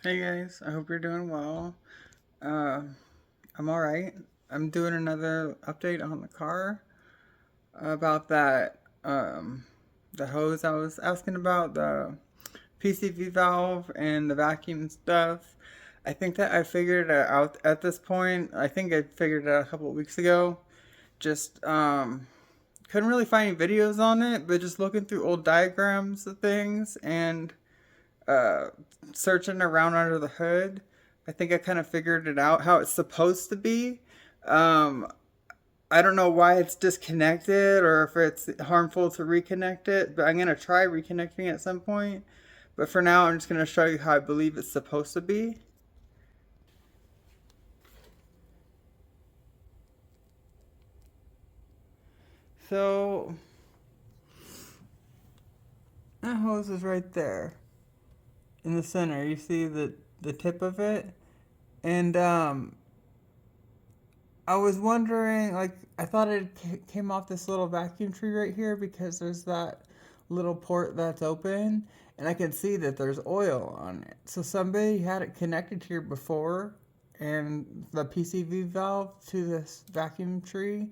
Hey guys, I hope you're doing well. Uh, I'm alright. I'm doing another update on the car about the hose I was asking about, the PCV valve and the vacuum stuff. I think that I figured it out at this point. I think I figured it out a couple of weeks ago. Just couldn't really find any videos on it, but just looking through old diagrams of things and uh, searching around under the hood, I think I kind of figured it out how it's supposed to be. Um, I don't know why it's disconnected or if it's harmful to reconnect it, but I'm going to try reconnecting it at some point. But for now, I'm just going to show you how I believe it's supposed to be. So, that hose is right there in the center. You see the tip of it? And I was wondering, like, I thought it came off this little vacuum tree right here because there's that little port that's open, and I can see that there's oil on it. So somebody had it connected here before, and the PCV valve to this vacuum tree,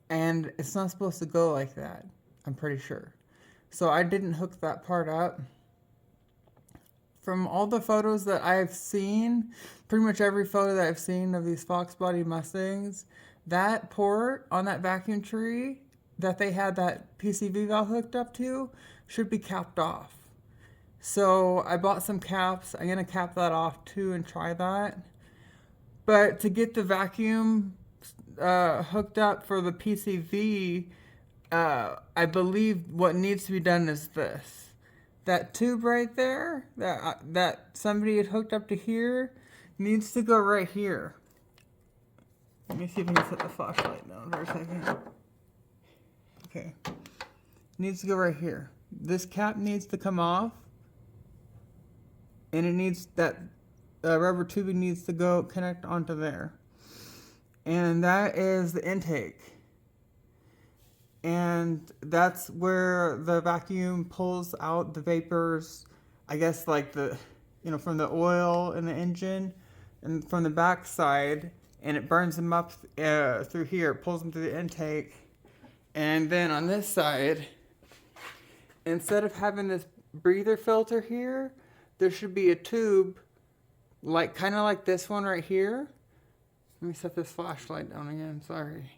and it's not supposed to go like that. I'm pretty sure. So I didn't hook that part up. From all the photos that I've seen, pretty much every photo that I've seen of these Fox Body Mustangs, that port on that vacuum tree that they had that PCV valve hooked up to should be capped off. So I bought some caps. I'm gonna cap that off too and try that. But to get the vacuum hooked up for the PCV, I believe what needs to be done is this. That tube right there, that somebody had hooked up to here, needs to go right here. Let me see if I can set the flashlight down for a second. Okay. Needs to go right here. This cap needs to come off, and it needs that rubber tubing needs to go connect onto there. And that is the intake. And that's where the vacuum pulls out the vapors, I guess, like from the oil in the engine and from the backside, and it burns them up through here. It pulls them through the intake. And then on this side, instead of having this breather filter here, there should be a tube, like kind of like this one right here. Let me set this flashlight down again, sorry.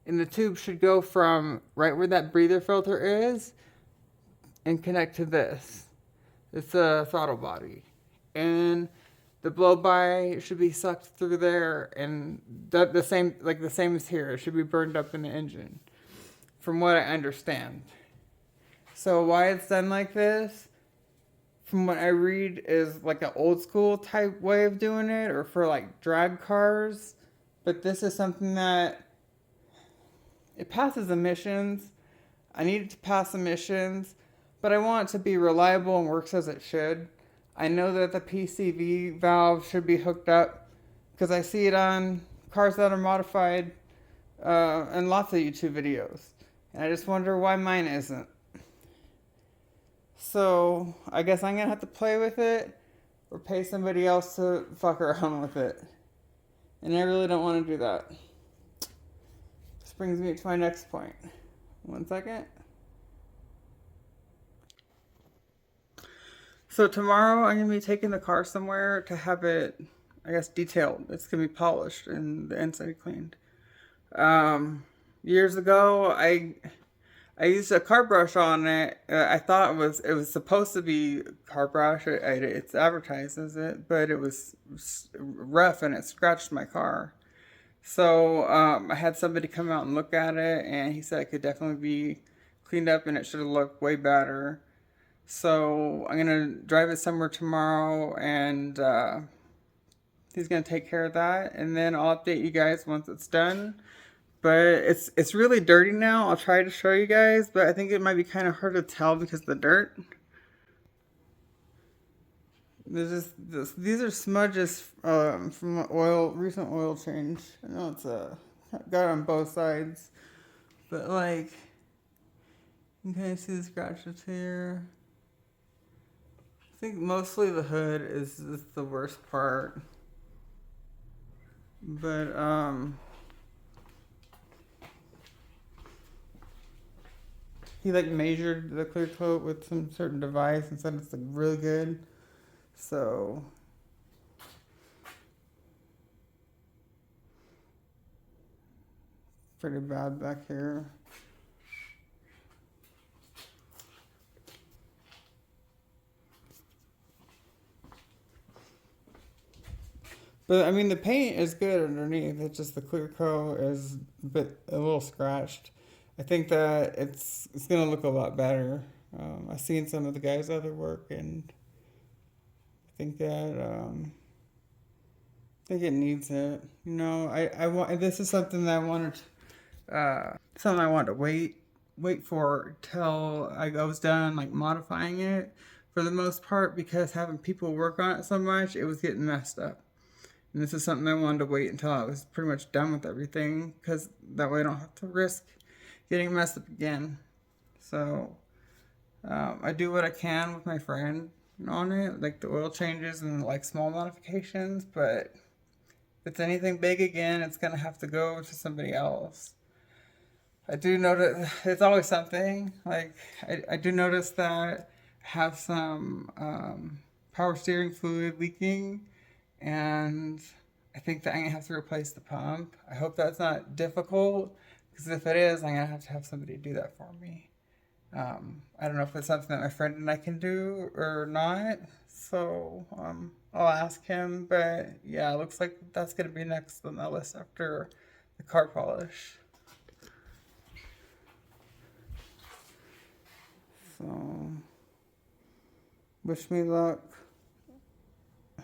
And the tube should go from right where that breather filter is and connect to this. It's a throttle body. And the blow by should be sucked through there, and the same as here. It should be burned up in the engine, from what I understand. So why it's done like this, from what I read, is like an old school type way of doing it, or for like drag cars. But this is something that it passes emissions. I need it to pass emissions, but I want it to be reliable and works as it should. I know that the PCV valve should be hooked up because I see it on cars that are modified in lots of YouTube videos. And I just wonder why mine isn't. So I guess I'm going to have to play with it or pay somebody else to fuck around with it. And I really don't want to do that. This brings me to my next point. One second. So tomorrow I'm gonna be taking the car somewhere to have it, I guess, detailed. It's gonna be polished and the inside cleaned. Years ago, I used a car brush on it. I thought it was supposed to be car brush. It's advertised as it, but it was rough and it scratched my car. So I had somebody come out and look at it, and he said it could definitely be cleaned up and it should have looked way better. So I'm gonna drive it somewhere tomorrow, and he's gonna take care of that, and then I'll update you guys once it's done. But it's really dirty now. I'll try to show you guys, but I think it might be kind of hard to tell because of the dirt. There's just these are smudges from an recent oil change. I know it's got it on both sides, but like you can kind of see the scratches here. think mostly the hood is the worst part. But he like measured the clear coat with some certain device and said it's like really good. So pretty bad back here. But I mean, the paint is good underneath. It's just the clear coat is a little scratched. I think that it's gonna look a lot better. I've seen some of the guys' other work, and I think that I think it needs it. You know, I want this is something that I wanted, something I wanted to wait for till I was done like modifying it for the most part, because having people work on it so much, it was getting messed up. And this is something I wanted to wait until I was pretty much done with everything, because that way I don't have to risk getting messed up again. So I do what I can with my friend on it, like the oil changes and like small modifications. But if it's anything big again, it's gonna have to go to somebody else. I do notice it's always something. Like I do notice that I have some power steering fluid leaking, and I think that I'm gonna have to replace the pump. I hope that's not difficult, because if it is, I'm gonna have to have somebody do that for me. I don't know if it's something that my friend and I can do or not, so I'll ask him. But yeah, it looks like that's gonna be next on the list after the car polish. So, wish me luck.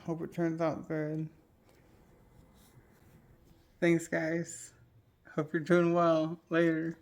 Hope it turns out good. Thanks, guys. Hope you're doing well. Later.